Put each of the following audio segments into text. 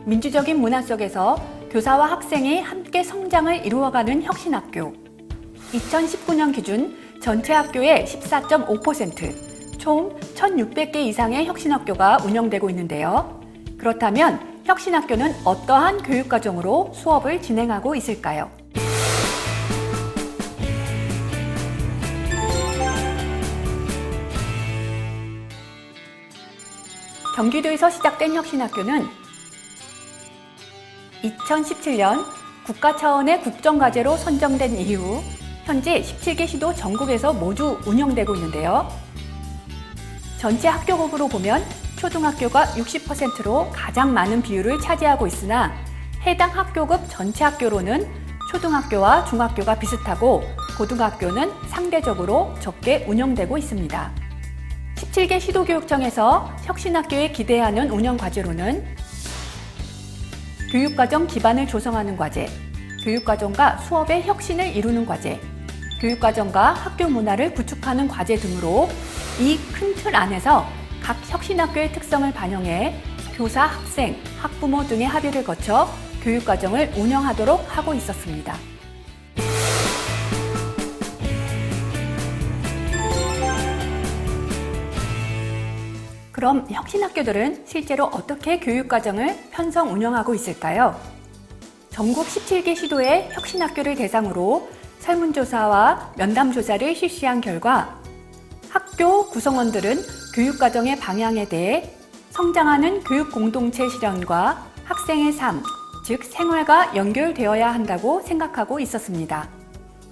민주적인 문화 속에서 교사와 학생이 함께 성장을 이루어가는 혁신학교. 2019년 기준 전체 학교의 14.5%, 총 1,600개 이상의 혁신학교가 운영되고 있는데요. 그렇다면 혁신학교는 어떠한 교육과정으로 수업을 진행하고 있을까요? 경기도에서 시작된 혁신학교는 2017년 국가 차원의 국정과제로 선정된 이후 현재 17개 시도 전국에서 모두 운영되고 있는데요. 전체 학교급으로 보면 초등학교가 60%로 가장 많은 비율을 차지하고 있으나 해당 학교급 전체 학교로는 초등학교와 중학교가 비슷하고 고등학교는 상대적으로 적게 운영되고 있습니다. 17개 시도교육청에서 혁신학교에 기대하는 운영과제로는 교육과정 기반을 조성하는 과제, 교육과정과 수업의 혁신을 이루는 과제, 교육과정과 학교 문화를 구축하는 과제 등으로 이 큰 틀 안에서 각 혁신학교의 특성을 반영해 교사, 학생, 학부모 등의 합의를 거쳐 교육과정을 운영하도록 하고 있었습니다. 그럼 혁신학교들은 실제로 어떻게 교육과정을 편성 운영하고 있을까요? 전국 17개 시도의 혁신학교를 대상으로 설문조사와 면담조사를 실시한 결과 학교 구성원들은 교육과정의 방향에 대해 성장하는 교육공동체 실현과 학생의 삶, 즉 생활과 연결되어야 한다고 생각하고 있었습니다.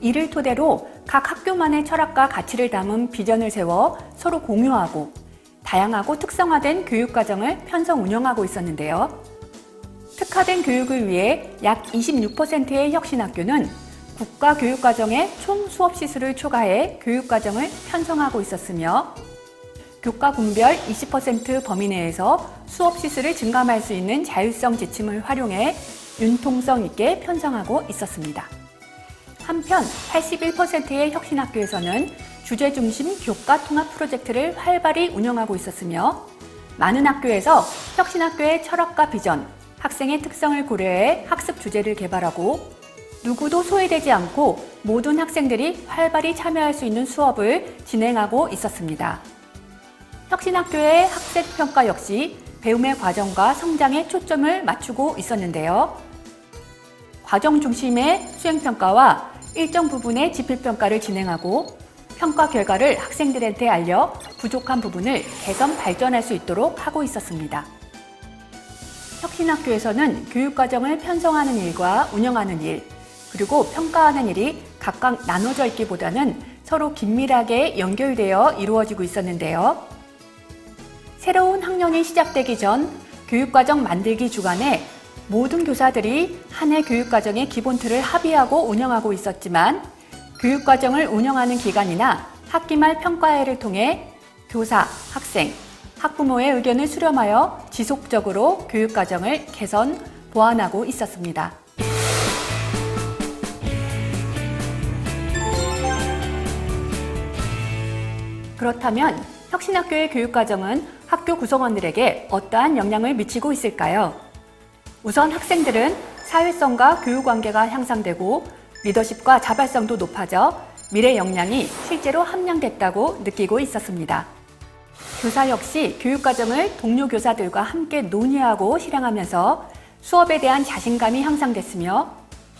이를 토대로 각 학교만의 철학과 가치를 담은 비전을 세워 서로 공유하고 다양하고 특성화된 교육과정을 편성 운영하고 있었는데요. 특화된 교육을 위해 약 26%의 혁신학교는 국가교육과정의 총 수업시수를 초과해 교육과정을 편성하고 있었으며 교과군별 20% 범위 내에서 수업시수를 증감할 수 있는 자율성 지침을 활용해 융통성 있게 편성하고 있었습니다. 한편 81%의 혁신학교에서는 주제중심 교과통합 프로젝트를 활발히 운영하고 있었으며 많은 학교에서 혁신학교의 철학과 비전, 학생의 특성을 고려해 학습 주제를 개발하고 누구도 소외되지 않고 모든 학생들이 활발히 참여할 수 있는 수업을 진행하고 있었습니다. 혁신학교의 학습평가 역시 배움의 과정과 성장에 초점을 맞추고 있었는데요. 과정 중심의 수행평가와 일정 부분의 지필평가를 진행하고 평가 결과를 학생들한테 알려 부족한 부분을 개선 발전할 수 있도록 하고 있었습니다. 혁신학교에서는 교육과정을 편성하는 일과 운영하는 일, 그리고 평가하는 일이 각각 나눠져 있기보다는 서로 긴밀하게 연결되어 이루어지고 있었는데요. 새로운 학년이 시작되기 전 교육과정 만들기 주간에 모든 교사들이 한 해 교육과정의 기본 틀을 합의하고 운영하고 있었지만 교육과정을 운영하는 기간이나 학기 말 평가회를 통해 교사, 학생, 학부모의 의견을 수렴하여 지속적으로 교육과정을 개선, 보완하고 있었습니다. 그렇다면 혁신학교의 교육과정은 학교 구성원들에게 어떠한 영향을 미치고 있을까요? 우선 학생들은 사회성과 교육관계가 향상되고 리더십과 자발성도 높아져 미래 역량이 실제로 함량됐다고 느끼고 있었습니다. 교사 역시 교육과정을 동료 교사들과 함께 논의하고 실행하면서 수업에 대한 자신감이 향상됐으며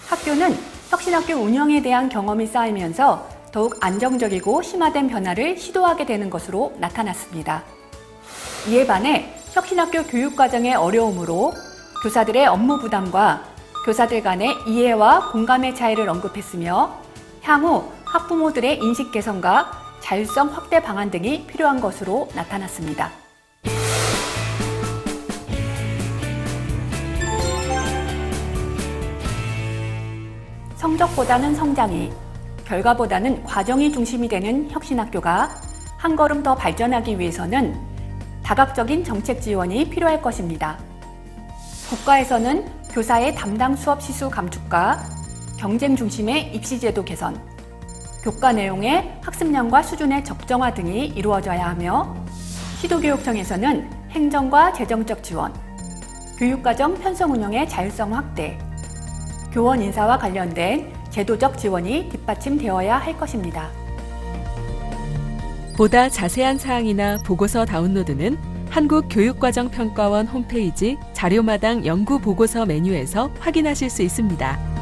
학교는 혁신학교 운영에 대한 경험이 쌓이면서 더욱 안정적이고 심화된 변화를 시도하게 되는 것으로 나타났습니다. 이에 반해 혁신학교 교육과정의 어려움으로 교사들의 업무 부담과 교사들 간의 이해와 공감의 차이를 언급했으며 향후 학부모들의 인식 개선과 자율성 확대 방안 등이 필요한 것으로 나타났습니다. 성적보다는 성장이, 결과보다는 과정이 중심이 되는 혁신학교가 한 걸음 더 발전하기 위해서는 다각적인 정책 지원이 필요할 것입니다. 국가에서는 교사의 담당 수업 시수 감축과 경쟁 중심의 입시제도 개선, 교과 내용의 학습량과 수준의 적정화 등이 이루어져야 하며 시도교육청에서는 행정과 재정적 지원, 교육과정 편성 운영의 자율성 확대, 교원 인사와 관련된 제도적 지원이 뒷받침되어야 할 것입니다. 보다 자세한 사항이나 보고서 다운로드는 한국교육과정평가원 홈페이지 자료마당 연구보고서 메뉴에서 확인하실 수 있습니다.